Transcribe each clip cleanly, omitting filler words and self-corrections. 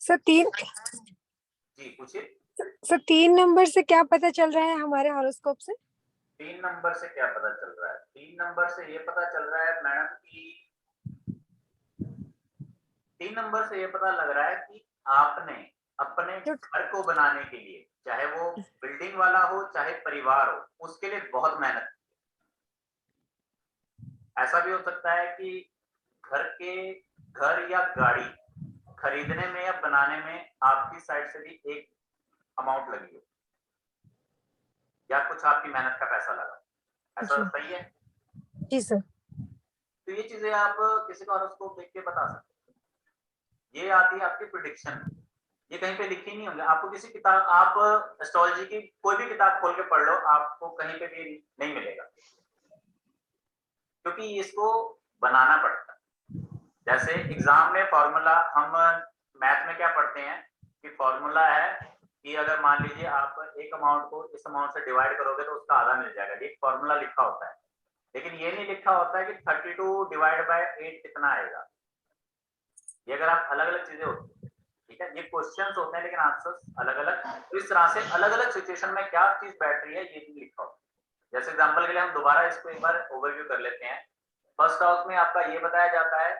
Sir जी पूछिए। Sir 3 number से क्या पता चल रहा है हमारे हॉरोस्कोप से? 3 नंबर से क्या पता चल रहा है? 3 नंबर से ये पता चल रहा है मैडम की 3 नंबर से ये पता लग रहा है कि आपने अपने जो घर को बनाने के लिए, चाहे वो बिल्डिंग वाला हो चाहे परिवार हो, उसके लिए बहुत मेहनत की है। ऐसा भी हो सकता है कि घर या गाड़ी खरीदने में या बनाने में आपकी साइड से भी एक अमाउंट लगी हो, या कुछ आपकी मेहनत का पैसा लगा। ऐसा जी सही है? जी सर। तो ये चीजें आप किसी का हॉरोस्कोप देख के बता सकते हैं। ये आती है आपकी प्रिडिक्शन में। ये कहीं पे लिखी नहीं होंगे। आपको किसी किताब, आप एस्ट्रोलॉजी की कोई भी किताब खोल के पढ़ लो, आपको कहीं पे भी नहीं मिलेगा, क्योंकि इसको बनाना पड़ता है। जैसे एग्जाम में फॉर्मूला, हम मैथ में क्या पढ़ते हैं कि फॉर्मूला है कि अगर मान लीजिए आप एक अमाउंट को इस अमाउंट से डिवाइड करोगे तो उसका आधा मिल जाएगा, ये फॉर्मूला लिखा होता है। लेकिन ये नहीं लिखा होता है कि 32 डिवाइड बाय 8 कितना आएगा। ये अगर आप अलग अलग चीजें होती है, ठीक है, ये क्वेश्चंस होते हैं लेकिन आंसर्स अलग अलग। तो इस तरह से अलग अलग सिचुएशन में क्या चीज बैठ रही है ये नहीं लिखा होता। जैसे एग्जांपल के लिए हम दोबारा इसको एक बार ओवरव्यू कर लेते हैं। फर्स्ट हाउस में आपका ये बताया जाता है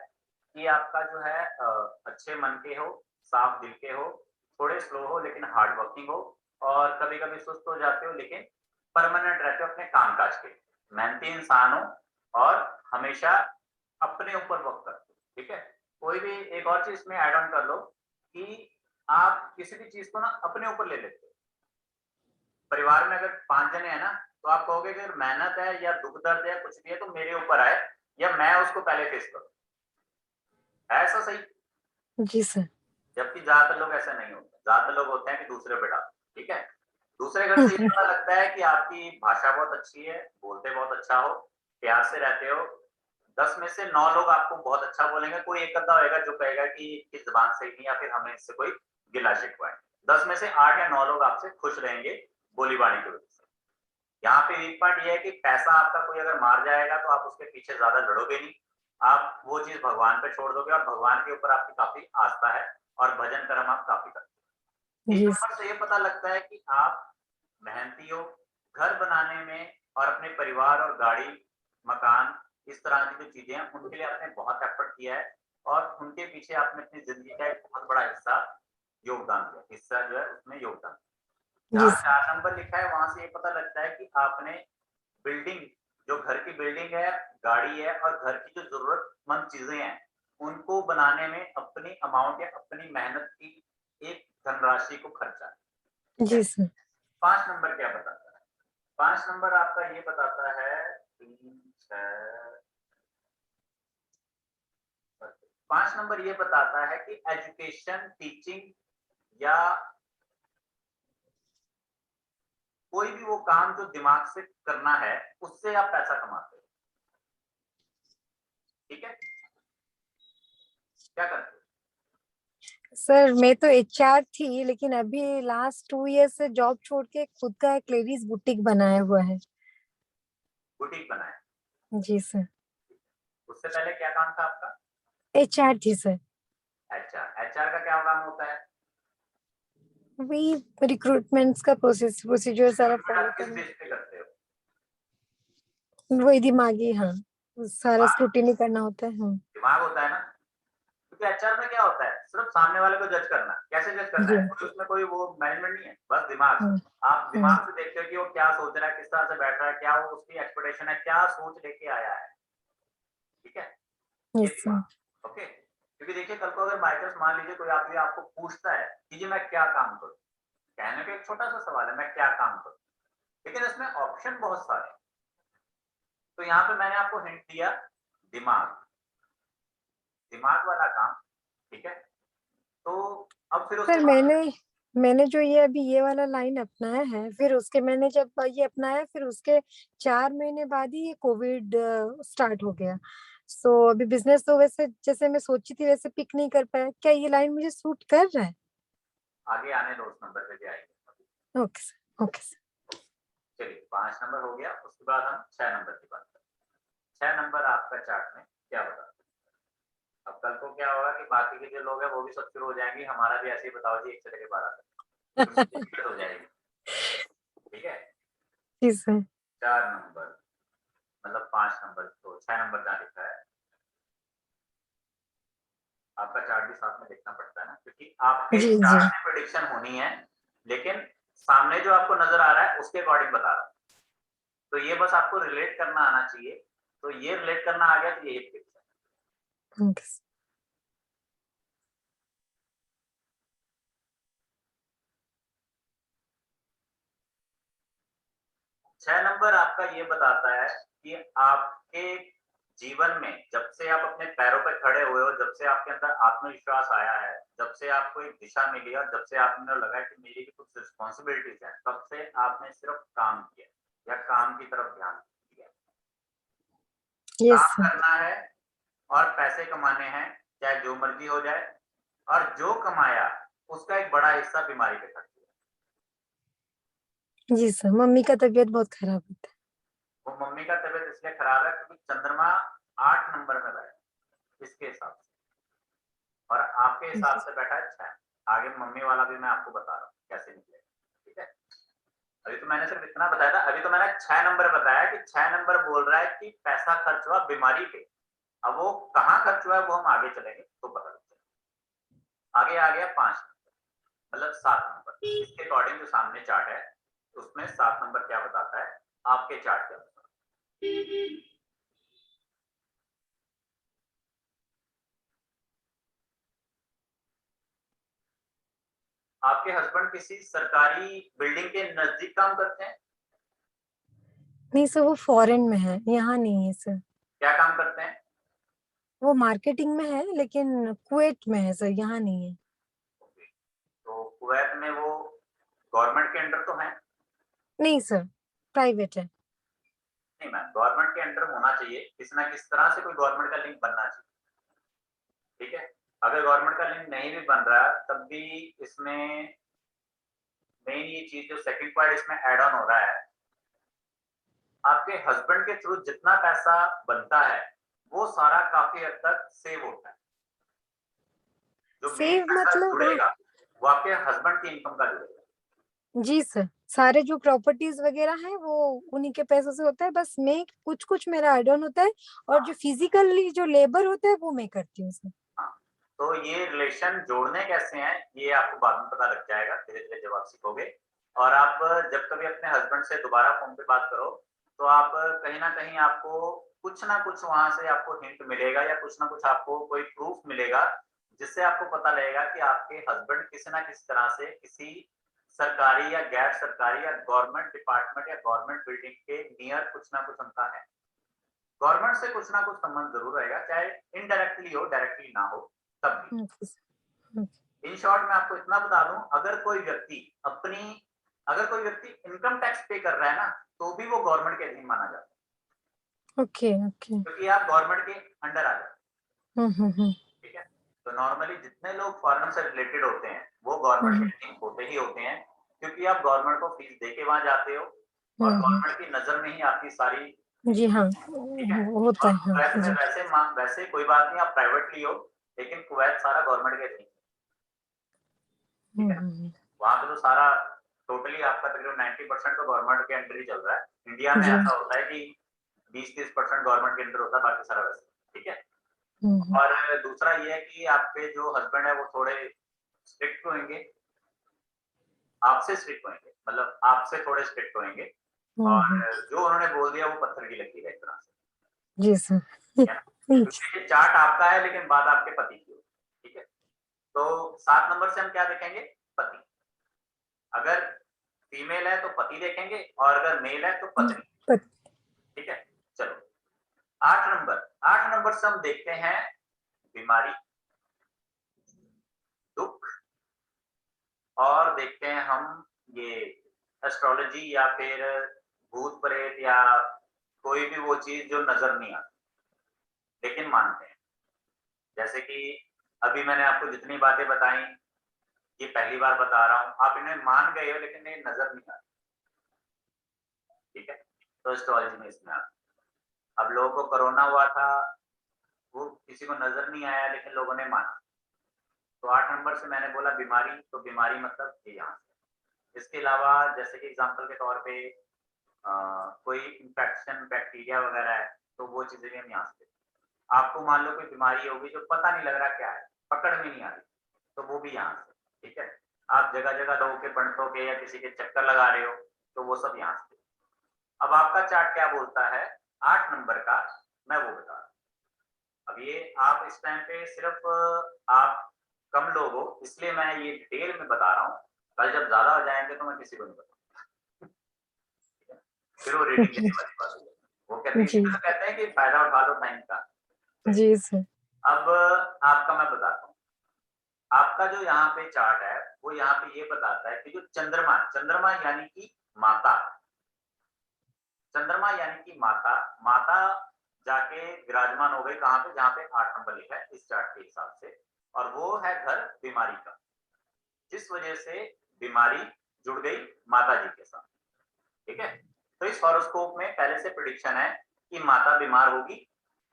कि आपका जो है अच्छे मन के हो, साफ दिल के हो, थोड़े स्लो हो लेकिन हार्ड वर्किंग हो, और कभी कभी सुस्त हो जाते हो लेकिन परमानेंट रहते हो अपने काम काज के, मेहनती इंसान हो और हमेशा अपने ऊपर वर्क करते हो। ठीक है, कोई भी एक और चीज में ऐड ऑन कर लो कि आप किसी भी चीज को ना अपने ऊपर ले लेते हो। परिवार में अगर 5 जने हैं ना, तो आप कहोगे कि अगर मेहनत है या दुख दर्द है कुछ भी है तो मेरे ऊपर आए, या मैं उसको पहले फेस करूं। ऐसा सही? जी सर। जबकि ज्यादातर लोग ऐसा नहीं होते। ज्यादातर लोग होते हैं कि दूसरे पे डाल। ठीक है, दूसरे घर से ये पता लगता है कि आपकी भाषा बहुत अच्छी है, बोलते बहुत अच्छा हो, प्यार से रहते हो। 10 में से 9 लोग आपको बहुत अच्छा बोलेंगे, कोई एक आधा होएगा जो कहेगा कि इस जबान सही नहीं, या फिर हमें इससे कोई गिला शिकवा है। 10 में से 8 या 9 लोग आपसे खुश रहेंगे बोली बाणी की वजह से। यहाँ पे वीक पॉइंट ये है कि पैसा आपका कोई अगर मार जाएगा तो आप उसके पीछे ज्यादा लड़ोगे नहीं, आप वो चीज भगवान पे छोड़ दोगे, और भगवान के ऊपर आपकी काफी आस्था है और भजन कर्म आप काफी करते हैं। इस जी नंबर से ये पता लगता है कि आप मेहनती हो, घर बनाने में और अपने परिवार और गाड़ी, मकान, इस तरह की जो चीजें हैं उनके लिए आपने बहुत एफर्ट किया है, और उनके पीछे आपने अपनी जिंदगी का एक बहुत बड़ा हिस्सा योगदान दिया, हिस्सा जो है उसमें योगदान। जी जहाँ सर। 4 नंबर लिखा है वहां से ये पता लगता है कि आपने बिल्डिंग, जो घर की बिल्डिंग है, गाड़ी है और घर की जो जरूरतमंद चीजें हैं उनको बनाने में अपनी अमाउंट या अपनी मेहनत की एक धनराशि को खर्चा है। ठीक है। जी सर। 5 नंबर क्या बताता है? 5 नंबर आपका ये बताता है 3 6, 5 नंबर ये बताता है कि एजुकेशन, टीचिंग या कोई भी वो काम जो दिमाग से करना है उससे आप पैसा कमाते हो। ठीक है, क्या करते हो? सर मैं तो एचआर थी, लेकिन अभी लास्ट 2 ईयर से जॉब छोड़ के खुद का एक लेडीज बुटीक बनाया हुआ है। बुटीक बनाए? जी सर। उससे पहले क्या काम था आपका? एचआर थी सर। एचआर। एचआर का क्या काम होता है? वही रिक्रूटमेंट्स का प्रोसीजर सारा रिक्रूटमेंट फॉलो आप किस करना। बेस पे करते हो? वही दिमागी, हाँ, सारा दिमाग? स्क्रूटिनी करना होता है, हाँ। दिमाग होता है ना, क्योंकि एचआर में क्या होता है, सिर्फ सामने वाले को जज करना। कैसे जज करना जी। है? कोई उसमें कोई वो मैनेजमेंट नहीं है, बस दिमाग। हाँ। आप हाँ। दिमाग से देखते हो कि वो क्या सोच रहा है, किस तरह से बैठ रहा है, क्या वो उसकी एक्सपेक्टेशन है, क्या सोच लेके आया है। ठीक है, ये यस सर। दिमाग। ओके, क्योंकि देखिए कल को अगर बाइकर्स मान लीजिए कोई आदमी आपको पूछता है कि जी मैं क्या काम करूं, कहने का एक छोटा सा सवाल है, मैं क्या काम करूं, लेकिन इसमें ऑप्शन बहुत सारे हैं। तो यहाँ पे मैंने आपको हिंट दिया, दिमाग, दिमाग वाला काम। ठीक है, तो अब फिर उसके सर बाद मैंने मैंने जो ये अभी ये वाला लाइन अपनाया है, फिर उसके मैंने जब ये अपनाया, फिर उसके 4 महीने बाद ही ये कोविड स्टार्ट हो गया। सो अभी बिजनेस तो वैसे जैसे मैं सोची थी वैसे पिक नहीं कर पाया। क्या ये लाइन मुझे सूट कर रहा है? आगे आने दो, उस नंबर पे भी आएंगे। Okay sir, okay sir. चलिए 5 नंबर हो गया, उसके बाद हम 6 नंबर की बात करते हैं। 6 नंबर आपका चार्ट में क्या बताते अब कल को क्या होगा कि बाकी के जो लोग हैं वो भी सब शुरू हो जाएंगे, हमारा भी ऐसे ही बताओ जी 1 से लेके 12 तक, तो दिक्कत हो जाएगी। ठीक है, जी सर। 4 नंबर मतलब 5 नंबर तो 6 नंबर जहाँ लिखा है, आपका चार्ट भी साथ में देखना पड़ता है ना, क्योंकि आपके जी जी। चार्ट में प्रेडिक्शन होनी है, लेकिन सामने जो आपको नजर आ रहा है उसके अकॉर्डिंग बता रहा हूँ। तो ये बस आपको रिलेट करना आना चाहिए, तो ये रिलेट करना आ गया तो यही फिक्स है। Okay sir. 6 नंबर आपका ये बताता है कि आपके जीवन में जब से आप अपने पैरों पे खड़े हुए हो, जब से आपके अंदर आत्मविश्वास आया है, जब से आपको एक दिशा मिली और जब से आपने लगा कि मेरी भी कुछ रिस्पॉन्सिबिलिटीज हैं, तब से आपने सिर्फ काम किया या काम की तरफ ध्यान दिया। यस काम सर। करना है और पैसे कमाने हैं, चाहे जो मर्जी हो जाए, और जो कमाया उसका एक बड़ा हिस्सा बीमारी पे खर्च किया। जी सर, मम्मी का तबीयत बहुत खराब होता है। वो मम्मी का तबीयत इसलिए खराब है क्योंकि चंद्रमा 8 नंबर में बैठा है इसके हिसाब से, और आपके हिसाब से बैठा है 6। आगे मम्मी वाला भी मैं आपको बता रहा हूँ कैसे निकलेगा। ठीक है, अभी तो मैंने सिर्फ इतना बताया था, अभी तो मैंने 6 नंबर बताया कि 6 नंबर बोल रहा है कि पैसा खर्च हुआ बीमारी पे। अब वो कहाँ खर्च हुआ है वो हम आगे चलेंगे तो पता लगेगा। आगे आ गया 5 नंबर मतलब 7 नंबर, इसके अकॉर्डिंग जो सामने चार्ट है उसमें 7 नंबर क्या बताता है आपके चार्ट के अनुसार। आपके हस्बैंड किसी सरकारी बिल्डिंग के नजदीक काम करते हैं? नहीं सर, वो फॉरेन में है, यहाँ नहीं है सर। क्या काम करते हैं? वो मार्केटिंग में है लेकिन कुवैत में है सर, यहाँ नहीं है। तो कुवैत में वो गवर्नमेंट के अंडर तो है? नहीं सर, प्राइवेट है। नहीं मैम, गवर्नमेंट के अंडर होना चाहिए, किसी ना किसी तरह से कोई गवर्नमेंट का लिंक बनना चाहिए। ठीक है, अगर गवर्नमेंट का लिंक नहीं भी बन रहा तब भी इसमें मेन ये चीज जो सेकंड पॉइंट इसमें एड ऑन हो रहा है, आपके हस्बैंड के थ्रू जितना पैसा बनता है वो सारा काफी हद तक सेव होता है। जो मेन सेव पैसा मतलब हाँ। जुड़ेगा वो आपके हस्बैंड की इनकम का जुड़ेगा। जी सर, सारे जो प्रॉपर्टीज वगैरह हैं वो उन्हीं के पैसों से होता है, बस मैं कुछ कुछ मेरा एड ऑन होता है, और जो हाँ, फिजिकली जो लेबर होता है वो मैं करती हूँ सर। हाँ। तो ये रिलेशन जोड़ने कैसे हैं ये आपको बाद में पता लग जाएगा धीरे धीरे जब आप सीखोगे। और आप जब कभी अपने हस्बैंड से दोबारा फोन पे बात करो तो आप कहीं ना कहीं आपको कुछ ना कुछ वहां से आपको हिंट मिलेगा या कुछ ना कुछ आपको कोई प्रूफ मिलेगा, जिससे आपको पता लगेगा कि आपके हस्बैंड किसी ना किसी तरह से किसी सरकारी या गैर सरकारी या गवर्नमेंट डिपार्टमेंट या गवर्नमेंट बिल्डिंग के नियर कुछ ना कुछ उनका है। गवर्नमेंट से कुछ ना कुछ संबंध जरूर रहेगा, चाहे इनडायरेक्टली हो डायरेक्टली ना हो तब भी। Okay sir. Okay. In short मैं आपको इतना बता दूं, अगर कोई व्यक्ति इनकम टैक्स पे कर रहा है ना तो भी वो गवर्नमेंट के अधीन माना जाता ओके ओके। है, क्योंकि आप गवर्नमेंट के अंडर आ जाते हैं। हम्म। ठीक है, तो नॉर्मली जितने लोग फॉरेन से रिलेटेड होते हैं वो गवर्नमेंट के हम्म अधीन होते ही होते हैं, क्योंकि आप गवर्नमेंट को फीस दे के वहां जाते हो और हम्म। गवर्नमेंट की नजर में ही आपकी सारी जी चीजें। हाँ, ठीक है, होता और है हाँ कुवैत में जी। वैसे कोई बात नहीं, आप प्राइवेटली हो लेकिन कुवैत सारा गवर्नमेंट के अधीन। ठीक है, हम्म। वहां पे तो सारा टोटली आपका तकरीबन 90% तो गवर्नमेंट के अंडर ही चल रहा है। इंडिया में जी। ऐसा होता है कि 20-30% गवर्नमेंट के अंडर होता है, बाकी सारा वैसे। ठीक है, हम्म। और दूसरा ये है कि आपके जो हस्बैंड है वो थोड़े स्ट्रिक्ट होंगे, आपसे स्ट्रिक्ट होंगे, मतलब आपसे थोड़े स्ट्रिक्ट होंगे, हम्म। और जो उन्होंने बोल दिया वो पत्थर की लकीर है एक तरह से। जी सर। ठीक है ना, क्योंकि ये चार्ट आपका है लेकिन बात आपके पति की होगी। ठीक है, तो 7 नंबर से हम क्या देखेंगे? पति। अगर फीमेल है तो पति देखेंगे और अगर मेल है तो पत्नी। ठीक है, चलो 8 नंबर से हम देखते हैं बीमारी, दुख, और देखते हैं हम ये एस्ट्रोलॉजी या फिर भूत प्रेत या कोई भी वो चीज जो नजर नहीं आती लेकिन मानते हैं। जैसे कि अभी मैंने आपको जितनी बातें बताई ये पहली बार बता रहा हूँ, आप इन्हें मान गए हो लेकिन ये नजर नहीं आती। ठीक है, तो एस्ट्रोलॉजी में इसमें आता है। अब लोगों को कोरोना हुआ था, वो किसी को नजर नहीं आया लेकिन लोगों ने माना। तो 8 नंबर से मैंने बोला बीमारी, तो बीमारी मतलब ये यहाँ से। इसके अलावा जैसे कि एग्जांपल के तौर पे कोई इन्फेक्शन बैक्टीरिया वगैरह है, तो वो चीजें भी हम यहाँ से। आपको मान लो कोई बीमारी होगी जो पता नहीं लग रहा क्या है, पकड़ में नहीं आ रही, तो वो भी यहाँ से। ठीक है, आप जगह जगह लोगों के बंटों के या किसी के चक्कर लगा रहे हो, तो वो सब यहाँ से। अब आपका चार्ट क्या बोलता है 8 नंबर का, मैं वो बता रहा हूँ। अब ये आप इस टाइम पे सिर्फ आप कम लोग हो इसलिए मैं ये डिटेल में बता रहा हूँ, कल जब ज्यादा हो जाएंगे तो मैं किसी को नहीं बताऊंगा। फिर वो रीडिंग देने वाली बात है। वो कहते हैं, जी, इसी तरह कहते हैं कि फायदा उठा लो टाइम का। चलिए, जी सर। अब आपका मैं बताता हूँ। आपका जो यहाँ पे चार्ट है वो यहाँ पे ये बताता है कि जो चंद्रमा, चंद्रमा यानी कि माता, चंद्रमा यानी कि माता, माता जाके विराजमान हो गई कहाँ पे, जहाँ पे 8 नंबर लिखा है इस चार्ट के हिसाब से, और वो है घर बीमारी का, जिस वजह से बीमारी जुड़ गई माता जी के साथ। ठीक है, तो इस हॉरोस्कोप में पहले से प्रेडिक्शन है कि माता बीमार होगी,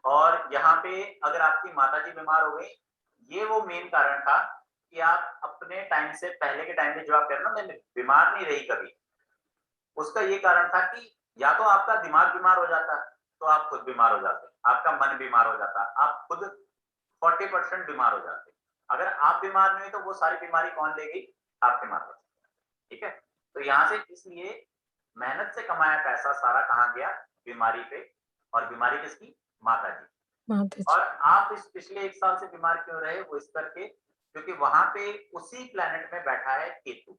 और यहाँ पे अगर आपकी माता जी बीमार हो गई, ये वो मेन कारण था कि आप अपने टाइम से पहले के टाइम में जो आप कह रहे हो ना, मैं बीमार नहीं रही कभी, उसका ये कारण था कि या तो आपका दिमाग बीमार हो जाता, तो आप खुद बीमार हो जाते, आपका मन बीमार हो जाता, आप खुद 40% बीमार हो जाते। अगर आप बीमार नहीं हुए तो वो सारी बीमारी कौन लेगी, आप बीमार हो जाते। ठीक है, तो यहाँ से इसलिए मेहनत से कमाया पैसा सारा कहाँ गया, बीमारी पे, और बीमारी किसकी, माता जी। माता और जी। आप इस पिछले 1 साल से बीमार क्यों रहे, वो इस करके क्योंकि वहां पे उसी प्लेनेट में बैठा है केतु।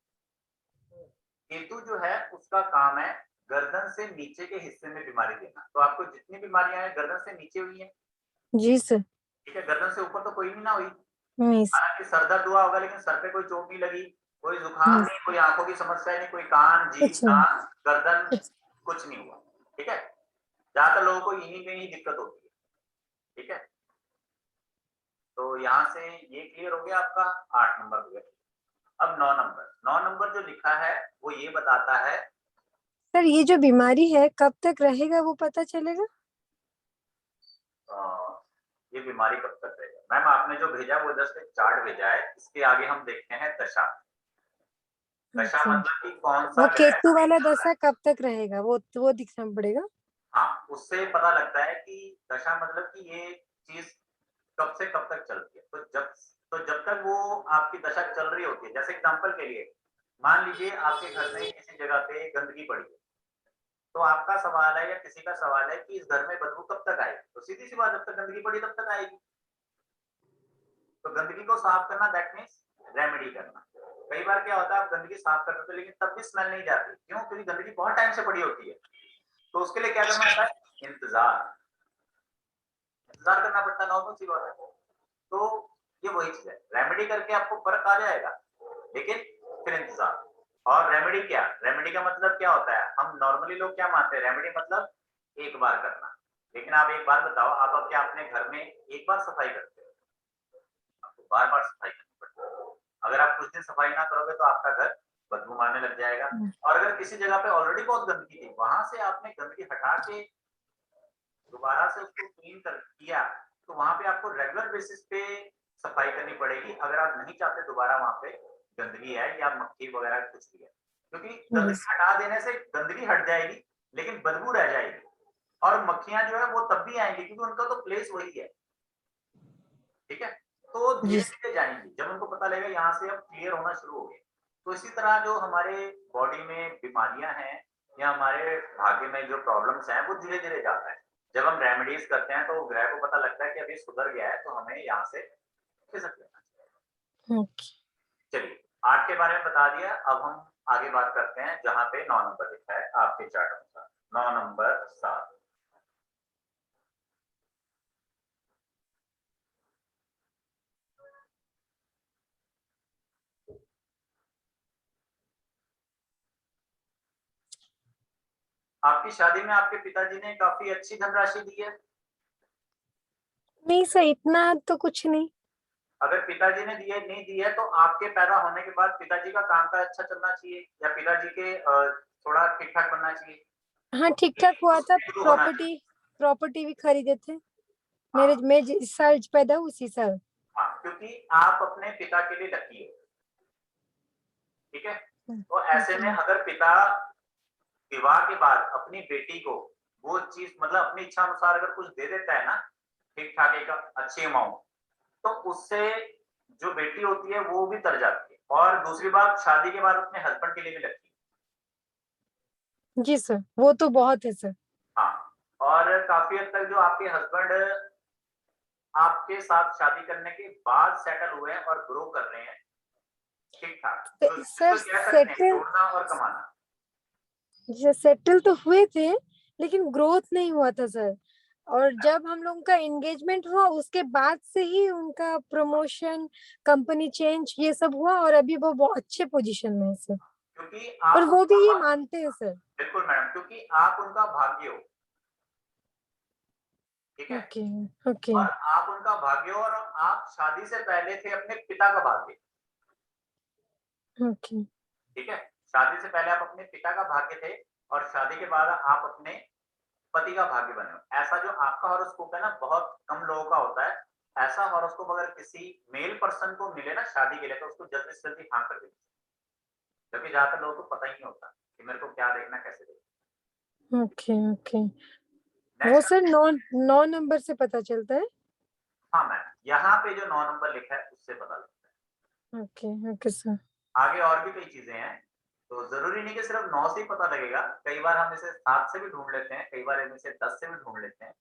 केतु जो है उसका काम है गर्दन से नीचे के हिस्से में बीमारी देना। तो आपको जितनी बीमारियां हैं गर्दन से नीचे हुई हैं। जी सर। ठीक है, गर्दन से ऊपर तो कोई भी ना हुई। नहीं सर। हालांकि सर दर्द हुआ होगा लेकिन सर पे कोई चोट नहीं लगी, कोई जुकाम नहीं नहीं, सर, कोई आंखों की समस्या नहीं, कोई कान, जीभ, कुछ नहीं। नाक, गर्दन, कुछ नहीं हुआ। ठीक है, ज्यादातर लोगों को इन्हीं में ही दिक्कत होती है। ठीक है, तो यहाँ से ये क्लियर हो गया आपका 8 नंबर हो गया। अब 9 नंबर, 9 नंबर जो लिखा है वो ये बताता है, सर ये जो बीमारी है कब तक रहेगा वो पता चलेगा? ये बीमारी कब तक रहेगा। मैम आपने जो भेजा वो जस्ट एक चार्ट भेजा है, इसके आगे हम देखते हैं दशा। दशा अच्छा, मतलब कि कौन सा वो ग्रह केतु अभी वाला चल रहा है। दशा कब तक रहेगा वो दिखना पड़ेगा। हाँ, उससे पता लगता है कि दशा मतलब कि ये चीज कब से कब तक चलती है। तो जब तक वो आपकी दशा चल रही होती है, जैसे एग्जांपल के लिए मान लीजिए आपके घर में किसी जगह पे गंदगी पड़ी है, तो आपका सवाल है या किसी का सवाल है कि इस घर में बदबू कब तक आएगी, तो सीधी सी बात, जब तक गंदगी पड़ी तब तक आएगी। तो गंदगी को साफ करना दैट मीन्स रेमेडी करना। कई बार क्या होता है आप गंदगी साफ कर देते हो लेकिन तब भी स्मेल नहीं जाती, क्यों, क्योंकि गंदगी बहुत टाइम से पड़ी होती है। तो उसके लिए क्या करना होता है, इंतजार, इंतजार करना पड़ता है, नॉर्मल सी बात है। तो ये वही चीज है, रेमेडी करके आपको फर्क आ जाएगा, लेकिन फिर इंतजार। और रेमेडी क्या, रेमेडी का मतलब क्या होता है, हम नॉर्मली लोग क्या मानते हैं, रेमेडी मतलब एक बार करना। लेकिन आप एक बार बताओ, आप अब क्या अपने घर में एक बार सफाई करते हो, आपको बार बार सफाई करनी पड़ती है। अगर आप कुछ दिन सफाई ना करोगे तो आपका घर बदबू मारने लग जाएगा। और अगर किसी जगह पे ऑलरेडी बहुत गंदगी थी, वहां से आपने गंदगी हटा के दोबारा से उसको क्लीन कर किया, तो वहां पे आपको रेगुलर बेसिस पे सफाई करनी पड़ेगी, अगर आप नहीं चाहते दोबारा वहां पे गंदगी है या मक्खी वगैरह कुछ भी है। क्योंकि गंदगी जी हटा देने से गंदगी हट जाएगी लेकिन बदबू रह जाएगी, और मक्खियां जो है वो तब भी आएंगी क्योंकि उनका तो प्लेस वही है। ठीक है, तो जी धीरे धीरे जाएंगी, जब उनको पता लगेगा यहाँ से अब क्लियर होना शुरू हो गया। तो इसी तरह जो हमारे बॉडी में बीमारियां हैं या हमारे भाग्य में जो प्रॉब्लम्स हैं वो धीरे धीरे जाता है। जब हम रेमेडीज करते हैं तो ग्रह को पता लगता है कि अभी सुधर गया है, तो हमें यहाँ से खिसक लेना चाहिए। ओके। चलिए, 8 के बारे में बता दिया, अब हम आगे बात करते हैं जहाँ पे 9 नंबर लिखा है आपके चार्ट अनुसार। 9 नंबर 7, आपकी शादी में आपके पिताजी ने काफी अच्छी धनराशि दी है। नहीं सर, इतना तो कुछ नहीं। अगर पिताजी ने दिए नहीं दी है तो आपके पैदा होने के बाद पिताजी का कामकाज अच्छा चलना चाहिए, या पिताजी के थोड़ा ठीक ठाक बनना चाहिए, हाँ, और ठीक ठाक हुआ था। उसमें शुरू होना चाहिए। प्रॉपर्टी प्रॉपर्टी भी खरीदे थे। मैं जिस साल पैदा हूँ उसी साल। हाँ, क्योंकि आप अपने पिता के लिए लकी हो, ठीक है? तो ऐसे में ओके। अगर पिता विवाह के बाद अपनी बेटी को वो चीज मतलब अपनी इच्छा अनुसार अगर कुछ दे देता है ना, ठीक ठाक एक अच्छी अमाउंट, तो उससे जो बेटी होती है वो भी तर जाती है, और दूसरी बात शादी के बाद अपने हस्बैंड के लिए भी लगती है। जी सर, वो तो बहुत है सर। हाँ, और काफी हद तक जो आपके हस्बैंड आपके साथ शादी करने के बाद सेटल हुए हैं और ग्रो कर रहे हैं, ठीक ठाक, जो सर जिसको कह सकते हैं सेटल, जोड़ना और कमाना। सेटल तो हुए थे, लेकिन ग्रोथ नहीं हुआ था सर। और जब हम लोगों का एंगेजमेंट हुआ उसके बाद से ही उनका प्रमोशन, कंपनी चेंज, ये सब हुआ, और अभी वो बहुत अच्छे पोजीशन में है सर। क्योंकि और आप वो भी ये उनका मानते हैं सर। बिल्कुल मैडम, क्योंकि आप उनका भाग्य हो, ठीक है? ओके। ओके। और आप उनका भाग्य हो, और आप शादी से पहले थे अपने पिता का भाग्य, ओके। ठीक है? शादी से पहले आप अपने पिता का भाग्य थे, और शादी के बाद आप अपने पति का भाग्य बने हो। ऐसा जो आपका हॉरोस्कोप है ना, बहुत कम लोगों का होता है। ऐसा हॉरोस्कोप अगर किसी मेल पर्सन को मिले ना शादी के लिए, तो उसको जल्दी से जल्दी हाँ कर देना चाहिए। क्योंकि ज्यादातर लोगों को पता ही नहीं होता कि मेरे को क्या देखना, कैसे देखना। ओके। ओके। वो नेक्स्ट, सर 9 नंबर से पता चलता है। हाँ मैम, यहाँ पे जो 9 नंबर लिखा है उससे पता लगता ओके। Okay sir. है। आगे और भी कई चीजें हैं, तो जरूरी नहीं कि सिर्फ 9 से ही पता लगेगा। कई बार हम इसे 7 से भी ढूंढ लेते हैं, कई बार हम इसे 10 से भी ढूंढ लेते हैं,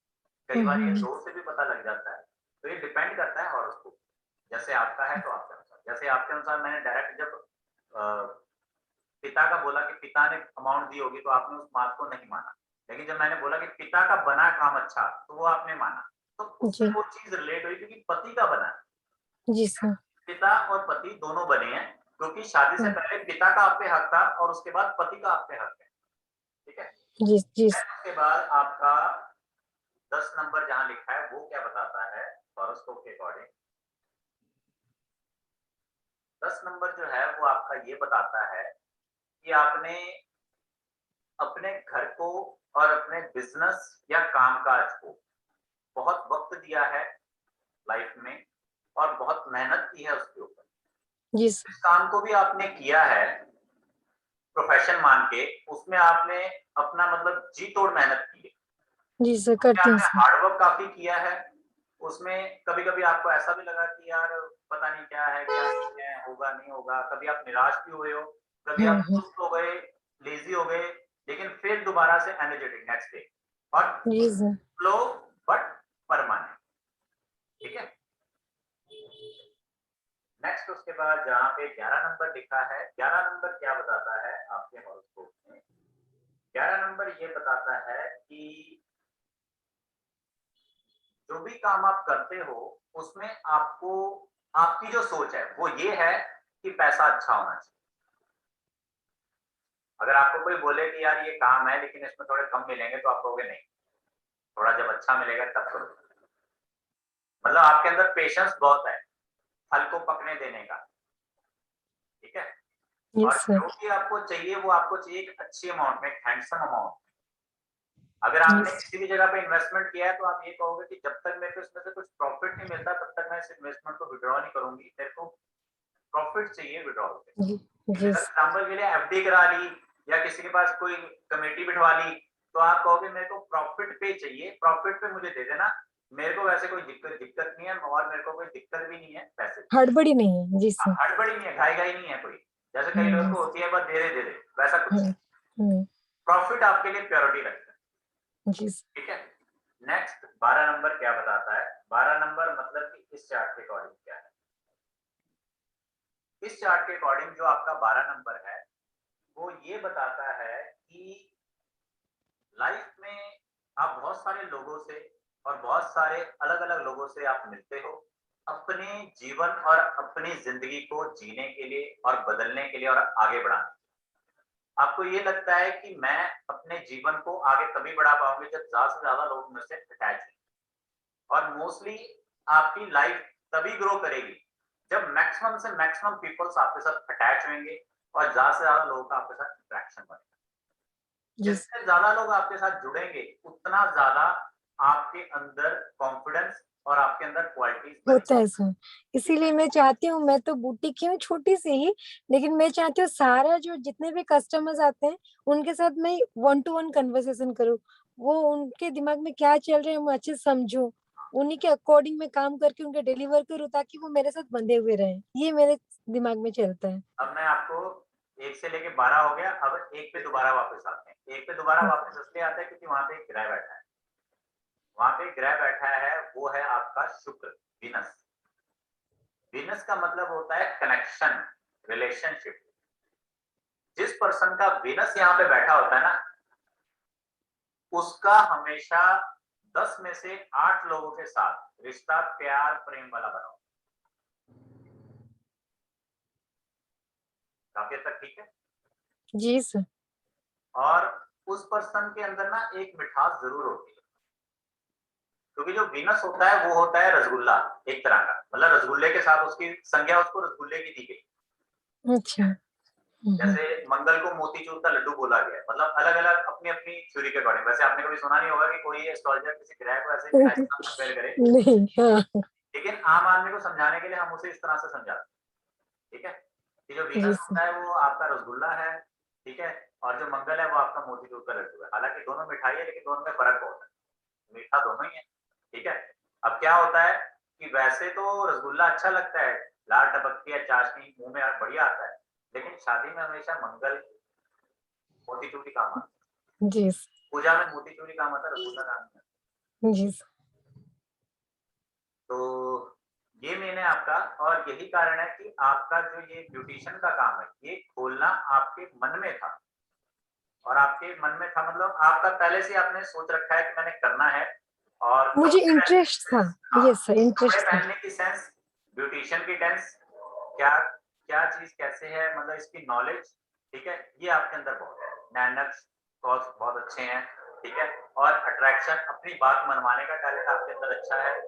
कई बार ये हम्म। 2 से भी पता लग जाता है। तो ये डिपेंड करता है हॉरोस्कोप, जैसे आपका है तो आपके अनुसार। जैसे आपके अनुसार मैंने डायरेक्ट जब पिता का बोला कि पिता ने अमाउंट दी होगी, तो आपने उस बात को नहीं माना। लेकिन जब मैंने बोला कि पिता का बना काम अच्छा, तो वो आपने माना। तो उससे जी। वो चीज रिलेट हुई, क्योंकि पति का बना है। जी सर। पिता और पति दोनों बने हैं, क्योंकि शादी से पहले पिता का आप पे हक था, और उसके बाद पति का आप पे हक है, ठीक है? जी। जी। फिर उसके बाद आपका 10 नंबर जहां लिखा है वो क्या बताता है हॉरोस्कोप के अकॉर्डिंग? 10 नंबर जो है वो आपका ये बताता है कि आपने अपने घर को और अपने बिजनेस या कामकाज को बहुत वक्त दिया है लाइफ में, और बहुत मेहनत की है उसके ऊपर। जी इस सर। काम को भी आपने किया है प्रोफेशन मान के, उसमें आपने अपना मतलब जी तोड़ मेहनत की है, जी सर, उसमें करते हैं आपने सर। हार्ड वर्क काफी किया है। उसमें कभी कभी आपको ऐसा भी लगा कि यार पता नहीं क्या है क्या नहीं है, होगा नहीं होगा, कभी आप निराश भी हुए हो, कभी आप हम्म। सुस्त हो गए, लेजी हो गए, लेकिन फिर दोबारा से एनर्जेटिक नेक्स्ट डे, और जी सर। स्लो बट परमानेंट, ठीक है? नेक्स्ट उसके बाद जहाँ पे 11 नंबर लिखा है, 11 नंबर क्या बताता है आपके हॉरोस्कोप में? 11 नंबर ये बताता है कि जो भी काम आप करते हो उसमें आपको, आपकी जो सोच है वो ये है कि पैसा अच्छा होना चाहिए। अगर आपको कोई बोले कि यार ये काम है लेकिन इसमें थोड़े कम मिलेंगे, तो आप कहोगे नहीं, थोड़ा जब अच्छा मिलेगा तब करो। मतलब आपके अंदर पेशेंस बहुत है फल को पकने देने का, ठीक है? और यस सर। जो भी आपको चाहिए वो आपको चाहिए एक अच्छी अमाउंट में, एक हैंडसम अमाउंट। अगर आपने यस। किसी भी जगह पे इन्वेस्टमेंट किया है, तो आप ये कहोगे कि जब तक मेरे को इसमें से कुछ प्रॉफिट नहीं मिलता तब तक मैं इस इन्वेस्टमेंट को विड्रॉ नहीं करूंगी, मेरे को प्रॉफिट चाहिए विड्रॉल पे। जी। जैसे जी अगर सर। एग्जाम्पल के लिए एफडी करा ली, या किसी के पास कोई कमेटी बिठवा ली, तो आप कहोगे मेरे को प्रॉफिट पे चाहिए, प्रॉफिट पे मुझे दे देना, मेरे को वैसे कोई दिक्कत दिक्कत नहीं है, और मेरे को कोई दिक्कत भी नहीं है पैसे की। हड़बड़ी नहीं है। जी सर। हड़बड़ी नहीं है, घाई घाई नहीं है कोई, जैसे कई लोगों हम्म। को होती है बस दे दे, वैसा कुछ हम्म। नहीं। हम्म। प्रॉफिट आपके लिए प्रायोरिटी रखता है, जी सर। ठीक है? नेक्स्ट 12 नंबर क्या बताता है? 12 नंबर मतलब कि इस चार्ट के अकॉर्डिंग क्या है? इस चार्ट के अकॉर्डिंग जो आपका 12 नंबर है वो ये बताता है कि लाइफ में आप बहुत सारे लोगों से और बहुत सारे अलग अलग लोगों से आप मिलते हो, अपने जीवन और अपनी जिंदगी को जीने के लिए और बदलने के लिए और आगे बढ़ाने के लिए। आपको ये लगता है कि मैं अपने जीवन को आगे तभी बढ़ा पाऊंगी जब ज्यादा से ज्यादा लोग मुझसे अटैच हों, और मोस्टली आपकी लाइफ तभी ग्रो करेगी जब मैक्सिमम से मैक्सिमम पीपल्स आपके साथ अटैच होंगे, और ज्यादा से ज्यादा लोगों का आपके साथ इंटरेक्शन बनेगा। जी सर। जितने ज्यादा लोग आपके साथ जुड़ेंगे उतना ज्यादा आपके अंदर कॉन्फिडेंस और आपके अंदर क्वालिटीज होता है सर। इसीलिए मैं चाहती हूँ, मैं तो बुटीक की हूँ छोटी सी ही, लेकिन मैं चाहती हूँ सारा जो जितने भी कस्टमर्स आते हैं उनके साथ मैं 1-to-1 कन्वर्सेशन करूँ। वो उनके दिमाग में क्या चल रहा है मैं अच्छे से समझूं, उन्हीं के अकॉर्डिंग मैं काम करके उनके डिलीवर करूँ ताकि वो मेरे साथ बंधे हुए रहें। ये मेरे दिमाग में चलता है। अब मैं आपको 1 से लेके 12 हो गया, अब 1 पे दोबारा वापस आते हैं। 1 पे दोबारा वापस इसलिए आते हैं क्योंकि वहाँ पे एक ग्रह बैठा है। वहाँ पे ग्रह बैठा है, वो है आपका शुक्र, वीनस। वीनस का मतलब होता है कनेक्शन, रिलेशनशिप। जिस पर्सन का वीनस यहाँ पे बैठा होता है ना, उसका हमेशा 10 में से 8 लोगों के साथ रिश्ता प्यार प्रेम वाला बना होता है। काफी हद तक ठीक है। जी सर। और उस पर्सन के अंदर ना एक मिठास जरूर होती है, क्योंकि जो वीनस होता है वो होता है रसगुल्ला, एक तरह का, मतलब रसगुल्ले के साथ उसकी संज्ञा उसको रसगुल्ले की दी गई। अच्छा। जैसे मंगल को मोतीचूर का लड्डू बोला गया, मतलब अलग अलग अपनी अपनी थ्योरी के अकॉर्डिंग। वैसे आपने कभी सुना नहीं होगा कि कोई एस्ट्रोलॉजर किसी ग्रह को ऐसे मिठाई के साथ कंपेयर करे, नहीं। हाँ। लेकिन आम आदमी को समझाने के लिए हम उसे इस तरह से समझाते हैं। ठीक है, कि जो जी वीनस सर। होता है वो आपका रसगुल्ला है, ठीक है, और जो मंगल है वो आपका मोतीचूर का लड्डू है। हालांकि दोनों मिठाई है, लेकिन दोनों में फर्क बहुत है, मीठा दोनों ही है। ठीक है। अब क्या होता है कि वैसे तो रसगुल्ला अच्छा लगता है, लाल टपकती है, चाशनी मुंह में बढ़िया आता है, लेकिन शादी में हमेशा मंगल मोतीचूर ही काम आता है। जी सर। पूजा में मोतीचूर ही काम आता है, रसगुल्ला काम नहीं आता। जी सर। तो ये मैंने आपका, और यही कारण है कि आपका जो ये ब्यूटिशियन का काम है, ये खोलना आपके मन में था। और आपके मन में था मतलब आपका पहले से आपने सोच रखा है कि मैंने करना है। और मुझे कपड़े पहनने की इंटरेस्ट था। सेंस, हाँ, यस सर, कपड़े इंटरेस्ट था। पहनने की सेंस, ब्यूटिशियन की टेंस, क्या क्या चीज कैसे है, मतलब इसकी नॉलेज। ठीक है, ये आपके अंदर बहुत है। नैनक्स कॉज बहुत अच्छे हैं। ठीक है, और अट्रैक्शन, अपनी बात मनवाने का टैलेंट आपके अंदर अच्छा है।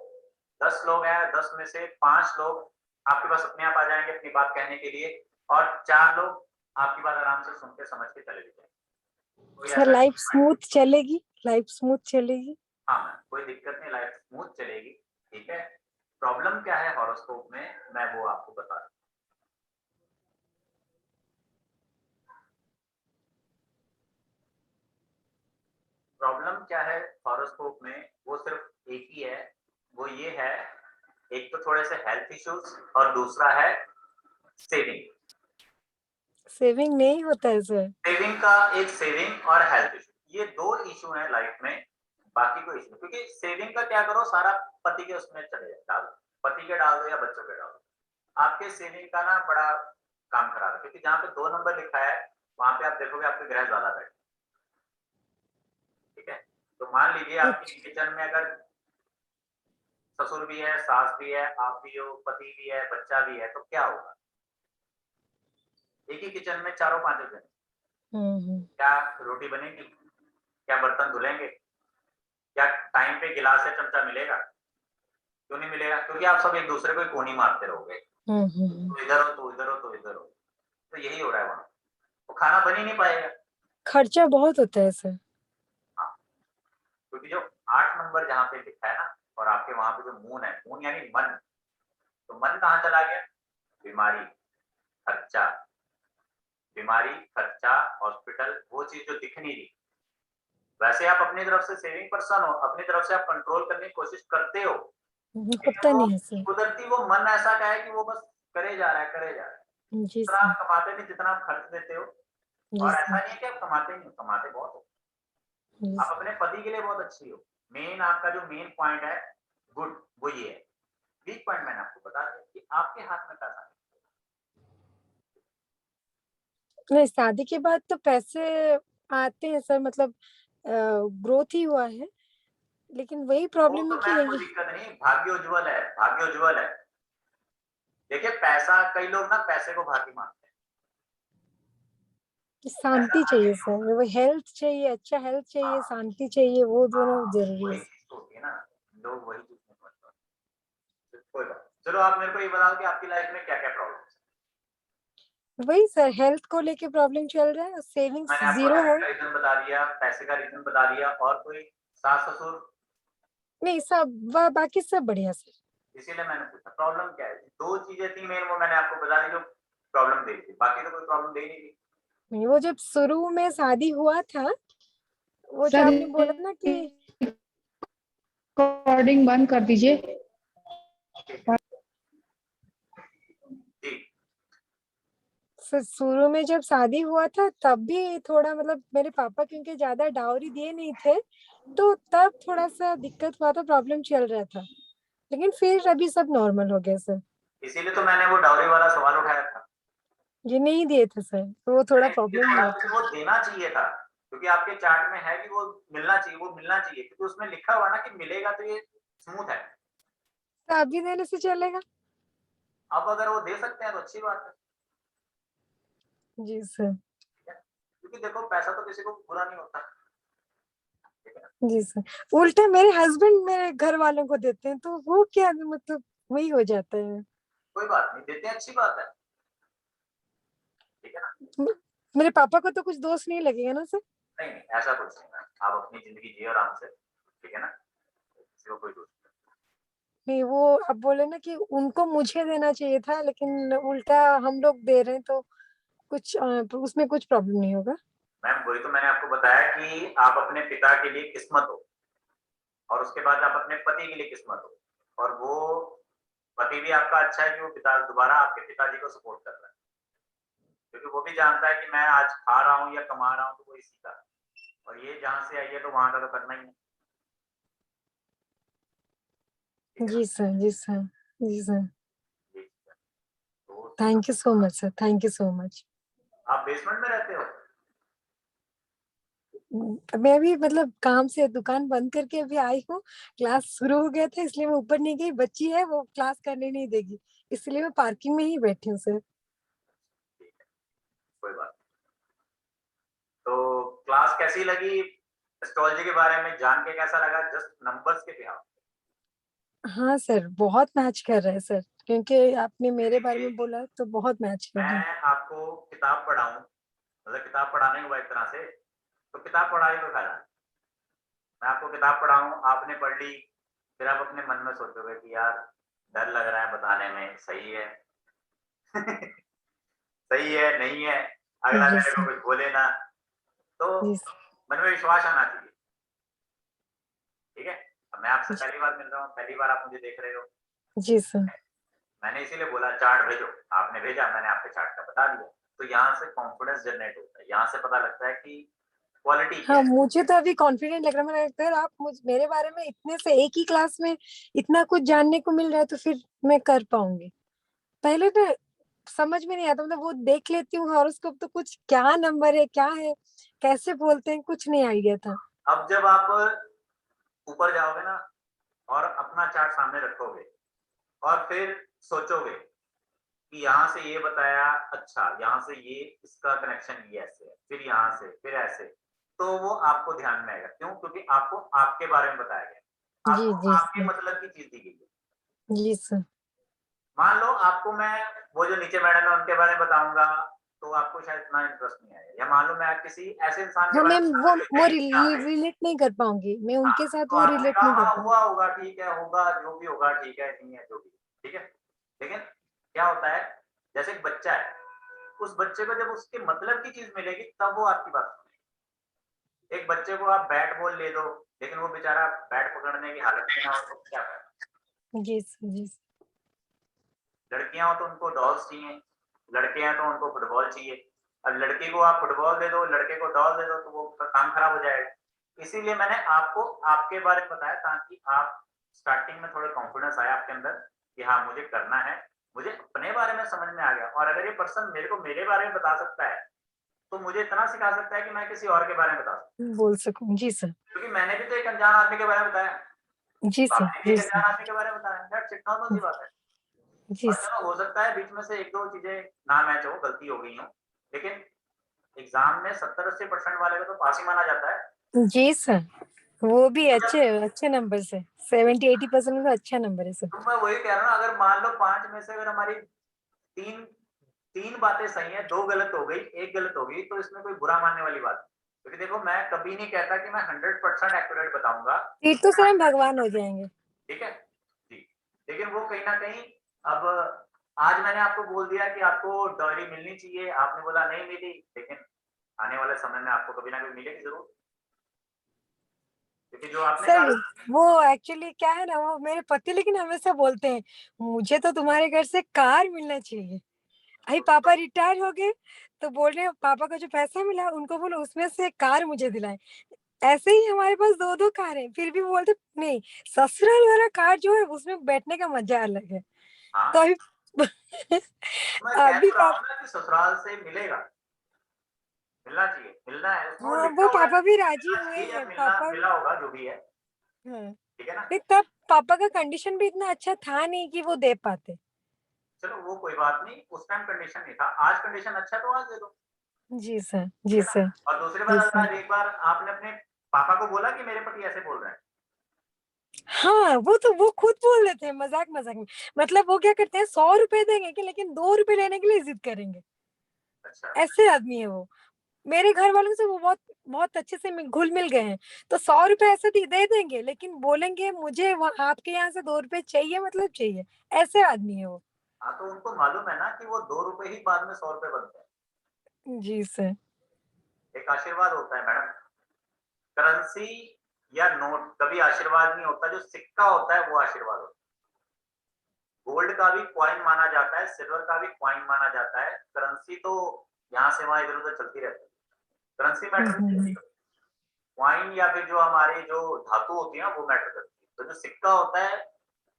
10 लोग हैं, 10 में से 5 लोग आपके पास अपने आप आ जाएंगे अपनी बात कहने के लिए, और 4 लोग आपकी बात आराम से सुन के समझ के चले जाएंगे। कोई सर ऐसा लाइफ नहीं, स्मूथ चलेगी, लाइफ स्मूथ चलेगी। हाँ मैम, कोई दिक्कत नहीं, लाइफ स्मूथ चलेगी। ठीक है। प्रॉब्लम क्या है हॉरोस्कोप में, मैं वो आपको बता दूं। प्रॉब्लम क्या है हॉरोस्कोप में, वो सिर्फ एक ही है, वो ये है, एक तो थोड़े से हेल्थ इश्यूज, और दूसरा है सेविंग। सेविंग नहीं होता है सर। सेविंग का एक, सेविंग और हेल्थ इशू, ये 2 इशू हैं लाइफ में। बाकी कोई इशू, क्योंकि सेविंग का क्या करो, सारा पति के उसमें चले डाल दो, पति के डाल दो या बच्चों के डाल दो। आपके सेविंग का ना बड़ा काम खराब है, क्योंकि जहाँ पे 2 नंबर लिखा है वहां पे आप देखोगे आपके ग्रह ज्यादा बैठे। ठीक है, तो मान लीजिए आपकी अच्छा। किचन में अगर ससुर भी है, सास भी है, आप भी हो, पति भी है, बच्चा भी है, तो क्या होगा। एक ही किचन में चारों पांचों जने, हम्म। क्या रोटी बनेगी, क्या बर्तन धुलेंगे, क्या टाइम पे गिलास या चमचा मिलेगा। क्यों नहीं मिलेगा, क्योंकि आप सब एक दूसरे को कोनी मारते रहोगे, हम्म। तो इधर हो तो इधर हो तो इधर हो। तो यही हो रहा है वहां, तो खाना बन ही नहीं पाएगा। खर्चा बहुत होता है सर। हाँ, क्योंकि जो 8 नंबर जहाँ पे लिखा है ना, और आपके वहां पे जो मून है, मून यानी मन, तो मन कहाँ चला गया, बीमारी, खर्चा, बीमारी, खर्चा, हॉस्पिटल, वो चीज जो दिख नहीं रही। वैसे आप अपनी तरफ से सेविंग पर्सन हो, अपनी तरफ से आप कंट्रोल करने की कोशिश करते हो, लेकिन होता वो नहीं है सर। कुदरती वो मन ऐसा का है कि वो बस करे जा रहा है, करे जा रहा है। जी जितना सर। आप कमाते नहीं, जितना आप खर्च देते हो। जी और ऐसा सर। नहीं है कि आप कमाते नहीं हो, कमाते बहुत हो। जी आप सर। अपने पति के लिए बहुत अच्छी हो। मेन आपका जो मेन पॉइंट है, गुड, वो ये है। वीक पॉइंट मैंने आपको बता दिया कि आपके हाथ में पैसा नहीं, शादी के बाद तो पैसे आते हैं सर, मतलब ग्रोथ ही हुआ है, लेकिन वही नहीं। वो प्रॉब्लम है तो कि मैम कोई ये दिक्कत नहीं, भाग्य उज्जवल है, भाग्य उज्जवल है। देखिए पैसा, कई लोग ना पैसे को भाग्य मानते हैं। पैसा शांति भाग्य चाहिए नहीं सर, होता। वो हेल्थ चाहिए, अच्छा हेल्थ हाँ, चाहिए, शांति चाहिए, वो दोनों हाँ, जरूरी वही है। चीज तो होती है ना, लोग वही चीज नहीं समझ पाते। कोई बात, चलो आप मेरे को ये बताओ कि आपकी लाइफ में क्या क्या प्रॉब्लम है। वही सर, हेल्थ को लेके प्रॉब्लम चल रहा है, सेविंग्स मैंने आपको जीरो हेल्थ है। का रीजन बता दिया, पैसे का रीजन बता दिया, और कोई सास ससुर नहीं सब बाकी सब बढ़िया सर। इसीलिए मैंने पूछा प्रॉब्लम क्या है। 2 चीजें थी मेन, वो मैंने आपको बता दी जो प्रॉब्लम दे रही थी, बाकी तो कोई प्रॉब्लम दे ही नहीं थी। नहीं, वो जब शुरू में शादी हुआ था, वो जो सर आपने बोला ना कि रिकॉर्डिंग बंद कर दीजिए। ठीक है जी। शुरू में जब शादी हुआ था तब भी थोड़ा मतलब मेरे पापा क्योंकि ज्यादा डाउरी दिए नहीं थे, तो तब थोड़ा सा दिक्कत हुआ था, प्रॉब्लम चल रहा था, लेकिन फिर अभी सब नॉर्मल हो गया सर। इसीलिए तो मैंने वो डाउरी वाला सवाल उठाया था। ये नहीं दिए थे सर, तो वो थोड़ा प्रॉब्लम हुआ था। वो देना चाहिए था, क्योंकि आपके चार्ट में है कि वो मिलना चाहिए, वो मिलना चाहिए, क्योंकि उसमें लिखा हुआ ना कि मिलेगा, तो ये स्मूथ है। तो अभी देने से चलेगा? अब अगर वो दे सकते हैं तो अच्छी बात है। जी सर। ठीक है, क्योंकि देखो पैसा तो किसी को बुरा नहीं होता। ठीक है, जी सर, उल्टा मेरे हस्बैंड मेरे घर वालों को देते हैं, तो वो क्या मतलब वही हो जाता है। कोई बात नहीं, देते हैं, अच्छी बात है। ठीक है ना। मेरे पापा को तो कुछ दोष नहीं लगेगा ना सर? नहीं नहीं, ऐसा कुछ नहीं है, आप अपनी जिंदगी जियो आराम से। ठीक है ना, किसी को कोई दोष नहीं, वो अब बोले ना कि उनको मुझे देना चाहिए था, लेकिन उल्टा हम लोग दे रहे हैं, तो कुछ उसमें कुछ प्रॉब्लम नहीं होगा। मैम वही तो मैंने आपको बताया कि आप अपने पिता के लिए किस्मत हो, और उसके बाद आप अपने पति के लिए किस्मत हो, और वो पति भी आपका अच्छा है कि वो पिता दोबारा आपके पिताजी को सपोर्ट कर रहा है, क्योंकि वो भी जानता है कि मैं आज खा रहा हूँ या कमा रहा हूँ तो वो इसी का, और ये जहां से आई है तो वहां का तो करना ही है। ठीक है ना। जी सर, जी सर, जी सर। जी, तो thank you so much sir, thank you so much. आप बेसमेंट में रहते हो? मैं भी मतलब काम से दुकान बंद करके अभी आई हूँ, क्लास शुरू हो गया था इसलिए मैं ऊपर नहीं गई, बच्ची है वो क्लास करने नहीं देगी, इसलिए मैं पार्किंग में ही बैठी हूँ सर। ठीक है, कोई बात नहीं। तो क्लास कैसी लगी? एस्ट्रोलॉजी के बारे में जान के कैसा लगा, जस्ट नंबर्स के बिहाफ? हाँ सर, बहुत मैच कर रहा है सर, क्योंकि आपने मेरे बारे में बोला तो बहुत मैच कर रहा है। मैं आपको किताब पढ़ाऊं, मतलब किताब पढ़ाना ही हुआ एक तरह से, तो किताब पढ़ाई में फायदा है। मैं आपको किताब पढ़ाऊं, आपने पढ़ ली, फिर आप अपने मन में सोचोगे कि यार डर लग रहा है बताने में, सही है सही है नहीं है, अगला जी मेरे को सर, कुछ बोले ना, तो जी सर, मन में विश्वास आना चाहिए। ठीक है, अब मैं आपसे जी पहली बार मिल रहा हूँ, पहली बार आप मुझे देख रहे हो, जी सर। मैंने इसीलिए बोला चार्ट भेजो, आपने भेजा, मैंने आपके चार्ट का बता दिया, तो यहाँ से कॉन्फिडेंस जनरेट होता है, यहाँ से पता लगता है कि क्वालिटी क्या हाँ, है। मुझे तो अभी कॉन्फिडेंट लग रहा है, मैंने कहा, अगर आप मेरे बारे में इतने से एक ही क्लास में इतना कुछ जानने को मिल रहा है तो फिर मैं कर पाऊंगी। पहले तो समझ में नहीं आता, मतलब वो देख लेती हूँ हॉरोस्कोप तो कुछ क्या नंबर है क्या है, कैसे बोलते हैं, कुछ नहीं आइडिया था। अब जब आप ऊपर जाओगे ना और अपना चार्ट सामने रखोगे और फिर सोचोगे कि यहाँ से ये बताया, अच्छा यहाँ से ये इसका कनेक्शन ये ऐसे है, फिर यहाँ से फिर ऐसे, तो वो आपको ध्यान में आएगा। क्यों? क्योंकि आपको आपके बारे में बताया गया, जी, आपको जी आपके सर, मतलब की चीज दी गई है। जी सर। मान लो आपको मैं वो जो नीचे मैडम है उनके बारे में बताऊंगा, तो आपको शायद इतना इंटरेस्ट नहीं आएगा, या मान लो मैं किसी ऐसे इंसान के हाँ, बारे मैं में वो यहाँ पे, रिलेट नहीं कर पाऊंगी, मैं हाँ, उनके साथ तो वो आपने रिलेट कहा नहीं कर हाँ पाऊंगी। हुआ होगा, ठीक है, होगा जो भी होगा, ठीक है, नहीं है जो भी, ठीक है। लेकिन क्या होता है, जैसे एक बच्चा है, उस बच्चे को जब उसके मतलब की चीज मिलेगी तब वो आपकी बात सुनेगा। एक बच्चे को आप बैट बॉल ले दो, लेकिन वो बेचारा बैट पकड़ने की हालत में ना हो तो क्या फायदा। जी सर, जी सर। लड़कियां हो तो उनको डॉल्स चाहिए, लड़के हैं तो उनको फुटबॉल चाहिए। अब लड़की को आप फुटबॉल दे दो, लड़के को डॉल दे दो, तो वो काम खराब हो जाएगा। इसीलिए मैंने आपको आपके बारे में बताया, ताकि आप स्टार्टिंग में थोड़ा कॉन्फिडेंस आया आपके अंदर कि हाँ मुझे करना है, मुझे अपने बारे में समझ में आ गया, और अगर ये पर्सन मेरे को मेरे बारे में बता सकता है तो मुझे इतना सिखा सकता है कि मैं किसी और के बारे में बता सकता बोल सकूं, जी सर। हूँ, क्योंकि मैंने भी तो एक अनजान आदमी के बारे में बताया, जी सर, आपने भी जी एक सर, अनजान आदमी के बारे में बताया, दैट्स इट, नॉर्मल सी बात है। जी और सर, चलो हो सकता है बीच में से एक दो चीजें ना मैच हो, गलती हो गई हो, लेकिन एग्जाम में 70-80% वाले को तो पास ही माना जाता है। जी सर। वो भी तो अच्छे अच्छे नंबर से, 70-80% का अच्छा नंबर है सर। तो मैं वही कह रहा हूँ, अगर मान लो 5 में से अगर हमारी तीन तीन बातें सही है, 2 गलत हो गई, 1 गलत हो गई, तो इसमें कोई बुरा मानने वाली बात क्योंकि देखो मैं कभी नहीं कहता कि मैं 100% एक्यूरेट बताऊंगा, फिर तो सर हम भगवान हो जाएंगे। ठीक है जी। लेकिन वो कहीं ना कहीं, अब आज मैंने आपको बोल दिया कि आपको डायरी मिलनी चाहिए, आपने बोला नहीं मिली, लेकिन आने वाले समय में आपको कभी ना कभी मिलेगी जरूर, क्योंकि जो आपने सर कहा। वो एक्चुअली क्या है ना, वो मेरे पति लेकिन हमेशा बोलते हैं मुझे तो तुम्हारे घर से कार मिलना चाहिए। अभी पापा रिटायर हो गए तो बोल रहे हैं पापा का जो पैसा मिला उनको बोलो उसमें से कार मुझे दिलाए। ऐसे ही हमारे पास दो दो कार है, फिर भी बोलते नहीं, ससुराल वाला कार जो है उसमें बैठने का मजा अलग है। तो हाँ, अभी मैं कह अभी तो रहा हूँ ना कि ससुराल से मिलेगा, मिलना चाहिए, मिलना है उसमें, वो हाँ लिखा वो हुआ है, पापा भी राजी मिलना हुए चाहिए या हैं मिलना पापा। मिला होगा जो भी है, हाँ ठीक है ना। नहीं, तब पापा का कंडीशन भी इतना अच्छा था नहीं कि वो दे पाते। चलो वो कोई बात नहीं, उस टाइम कंडीशन नहीं था, आज कंडीशन अच्छा तो आज दे दो, जी सर, ठीक जी है ना। सर, और दूसरी बात, जी अगर सर। आज एक बार आपने अपने पापा को बोला कि मेरे पति ऐसे बोल रहे हैं। हाँ वो तो वो खुद बोल देते हैं मजाक मजाक में। मतलब वो क्या करते हैं 100 रुपए देंगे कि लेकिन 2 रुपए लेने के लिए जिद करेंगे। अच्छा, ऐसे आदमी है वो। मेरे घर वालों से वो बहुत बहुत अच्छे से घुल मिल गए हैं। तो 100 रुपए ऐसे दे देंगे लेकिन बोलेंगे मुझे आपके यहाँ से 2 रुपए चाहिए, मतलब चाहिए। ऐसे आदमी है वो। हाँ तो उनको मालूम है ना कि वो 2 रुपए ही बाद में 100 रुपए बनते हैं। जी सर। एक आशीर्वाद होता है मैडम, करेंसी या नोट कभी आशीर्वाद नहीं होता, जो सिक्का होता है वो आशीर्वाद होता है। गोल्ड का भी क्वाइन माना जाता है, सिल्वर का भी क्वाइन माना जाता है, करेंसी तो यहाँ से वहां इधर उधर चलती रहती है, करेंसी मैटर नहीं करती। हम्म। क्वाइन या फिर जो हमारी जो धातु होती है ना वो मैटर करती है। तो जो सिक्का होता है,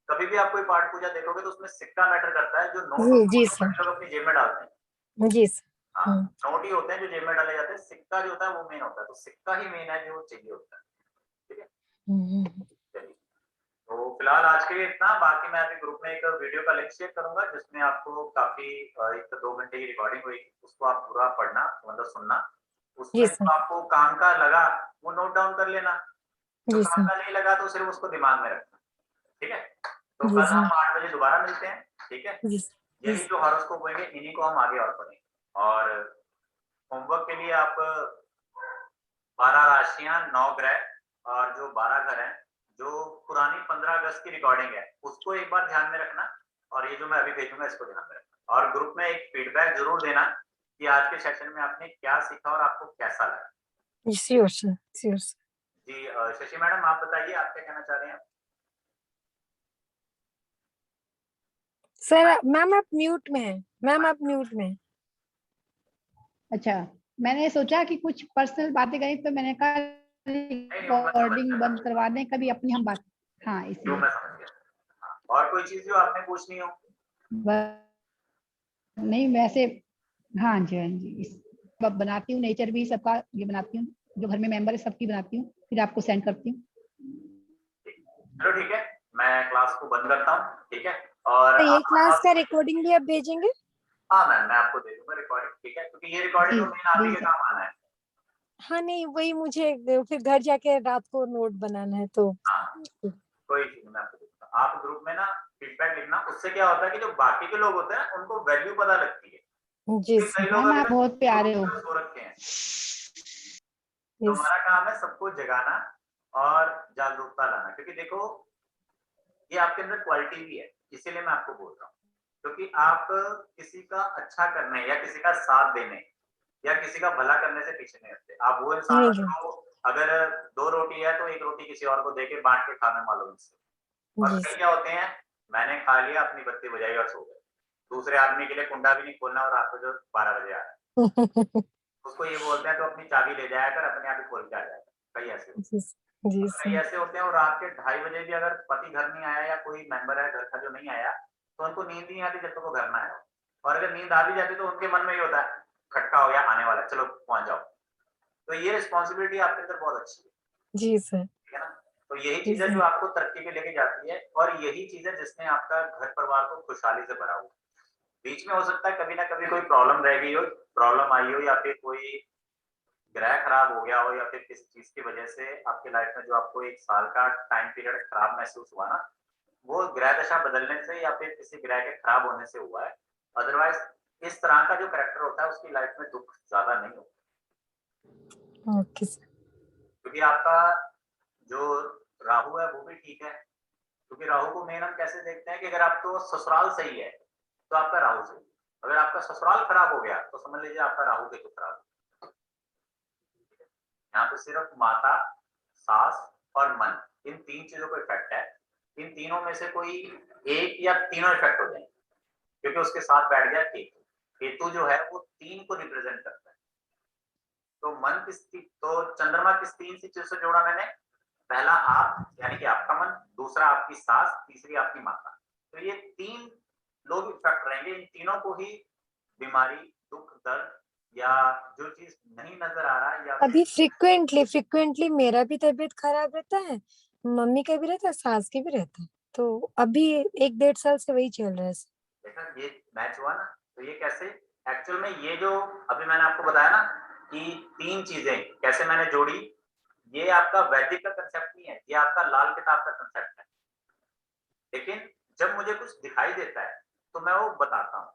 कभी भी आप कोई पाठ पूजा देखोगे तो उसमें सिक्का मैटर करता है, जो नोट जी होते जी हैं सर, वो लोग अपनी जेब में डालते हैं। जी सर। हाँ, हम्म। नोट ही होते हैं जो जेब में डाले जाते हैं, सिक्का जो होता है वो मेन होता है, तो सिक्का ही मेन है जो चाहिए होता है, ठीक है। हम्म। चलिए, तो फिलहाल आज के लिए इतना, बाकी मैं अभी ग्रुप में एक वीडियो का लिंक शेयर करूंगा जिसमें आपको काफी 1 से 2 घंटे की रिकॉर्डिंग हुई, उसको आप पूरा पढ़ना, मतलब सुनना, जी उसमें सर, जो आपको काम का लगा वो नोट डाउन कर लेना, जो जी काम सर, का नहीं लगा तो सिर्फ उसको दिमाग में रखना, ठीक है। तो जी कल सर, हम 8 बजे दोबारा मिलते हैं, ठीक है। जी सर, जी यही सर। जो हॉरोस्कोप होंगे इन्हीं को हम आगे और पढ़ेंगे, और होमवर्क के लिए आप 12 राशियां, 9 ग्रह और जो 12 घर हैं, जो पुरानी 15 अगस्त की रिकॉर्डिंग है उसको एक बार ध्यान में रखना, और ये जो मैं अभी भेजूंगा इसको ध्यान में रखना, और ग्रुप में एक फीडबैक जरूर देना कि आज के सेशन में आपने क्या सीखा और आपको कैसा लगा। Sure sir, sure sir. जी शशि मैडम आप बताइए, आप क्या कहना चाह रहे हैं। सर मैम आप म्यूट में हैं, मैम आप म्यूट में हैं। अच्छा, मैंने सोचा कि कुछ पर्सनल बातें करें तो मैंने कहा नहीं वो मैं समझ रिकॉर्डिंग गया, बंद करवा दें, कभी अपनी हम बात। हाँ, जो इसलिए मैं समझ गया। हाँ, और कोई चीज जो आपने पूछनी हो। नहीं वैसे। हाँ जी, हाँ जी, बनाती हूँ, नेचर भी सबका ये बनाती हूँ, जो घर में मेंबर है सबकी बनाती हूँ, फिर आपको सेंड करती हूँ। चलो ठीक है, मैं क्लास को बंद करता हूँ, ठीक है। और तो ये क्लास का आप, रिकॉर्डिंग भी आप भेजेंगे? हाँ मैम मैं आपको दे दूंगा रिकॉर्डिंग, ठीक है, क्योंकि ये रिकॉर्डिंग जी तो मेन आप ही जी के सर। काम आना है। हाँ नहीं वही मुझे फिर घर जाके रात को नोट बनाना है तो। हाँ, कोई चीज मैं आपको दूंगा, आप ग्रुप में ना फीडबैक लिखना, उससे क्या होता है कि जो बाकी के लोग होते हैं उनको वैल्यू पता लगती है, जी क्योंकि सर, कई लोग मैम अभी आप तक बहुत प्यारे हो। ग्रुप में सो रखे हैं। तो यस। हमारा काम है सबको जगाना और जागरूकता लाना, क्योंकि देखो ये आपके अंदर क्वालिटी भी है, इसीलिए मैं आपको बोल रहा हूँ, क्योंकि आप किसी का अच्छा करने या किसी का साथ देने या किसी का भला करने से पीछे नहीं हटते। आप वो इंसान नहीं हो जी, जो अगर 2 रोटी है तो एक रोटी किसी और को देके बांट के खाने वालों से। और जी कई सर। क्या होते हैं, मैंने खा लिया अपनी बत्ती बुझाई और सो गए, दूसरे आदमी के लिए कुंडा भी नहीं खोलना और रात को जो 12 बजे आ रहा है, उसको ये बोलते हैं तो अपनी चाबी ले जाया कर, अपने आप ही खोल के आ जाएगा। कई ऐसे होते जी सर, जी हैं, और कई सर, ऐसे होते हैं और रात के 2:30 बजे भी अगर पति घर नहीं आया या कोई मेंबर है घर का जो नहीं आया तो उनको नींद नहीं आती जब तक वो घर ना आया, और अगर नींद आ भी जाती तो उनके मन में ये होता है खटका हो गया आने वाला, चलो पहुंच जाओ। तो ये रिस्पॉन्सिबिलिटी आपके अंदर बहुत अच्छी है, जी सर, ठीक है ना। तो यही जी चीज है सर। जो आपको तरक्की पे लेके जाती है, और यही चीज है जिसने आपका घर परिवार को खुशहाली से भरा हुआ। बीच में हो सकता है कभी ना कभी कोई प्रॉब्लम रह गई हो, प्रॉब्लम आई हो, या फिर कोई ग्रह खराब हो गया हो, या फिर किसी चीज की वजह से आपके लाइफ में जो आपको 1 साल का टाइम पीरियड खराब महसूस हुआ ना, वो ग्रह दशा बदलने से या फिर किसी ग्रह के खराब होने से हुआ है। अदरवाइज इस तरह का जो करेक्टर होता है उसकी लाइफ में दुख ज्यादा नहीं होता। Okay sir. क्योंकि आपका जो राहु है वो भी ठीक है, क्योंकि राहु को मेन हम कैसे देखते हैं कि अगर आप तो ससुराल सही है तो आपका राहु सही है, अगर आपका ससुराल खराब हो गया तो समझ लीजिए आपका राहु केतु खराब है। यहाँ पे सिर्फ माता, सास और मन, इन 3 चीजों को इफेक्ट है। इन तीनों में से कोई एक या तीनों इफेक्ट हो जाएंगे, क्योंकि उसके साथ बैठ गया केतु। केतु जो है वो 3 को रिप्रेजेंट करता है। तो मन किस तो चंद्रमा किस 3 चीजों से जोड़ा मैंने? पहला आप यानी कि आपका मन, दूसरा आपकी सास, तीसरी आपकी माता। तो ये 3 लोग इफेक्ट रहेंगे, इन तीनों को ही बीमारी, दुख, दर्द या जो चीज नहीं नजर आ रहा है या अभी फ्रिक्वेंटली मेरा भी तबीयत खराब रहता है, मम्मी का भी रहता है, सास के भी रहता है, तो अभी 1 डेढ़ साल से वही चल रहा है। देखा ये मैच हुआ ना। तो ये कैसे एक्चुअल में ये जो अभी मैंने आपको बताया ना कि 3 चीजें कैसे मैंने जोड़ी, ये आपका वैदिक का कंसेप्ट नहीं है, ये आपका लाल किताब का कंसेप्ट है। लेकिन जब मुझे कुछ दिखाई देता है तो मैं वो बताता हूँ।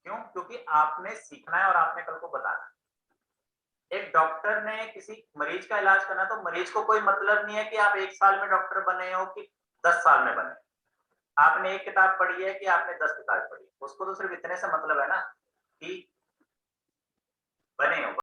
क्यों? क्योंकि आपने सीखना है और आपने कल को बताना है। एक डॉक्टर ने किसी मरीज का इलाज करना, तो मरीज को कोई मतलब नहीं है कि आप 1 साल में डॉक्टर बने हो कि 10 साल में बने। आपने 1 किताब पढ़ी है कि आपने 10 किताब पढ़ी, उसको तो सिर्फ इतने से मतलब है ना कि बने हो।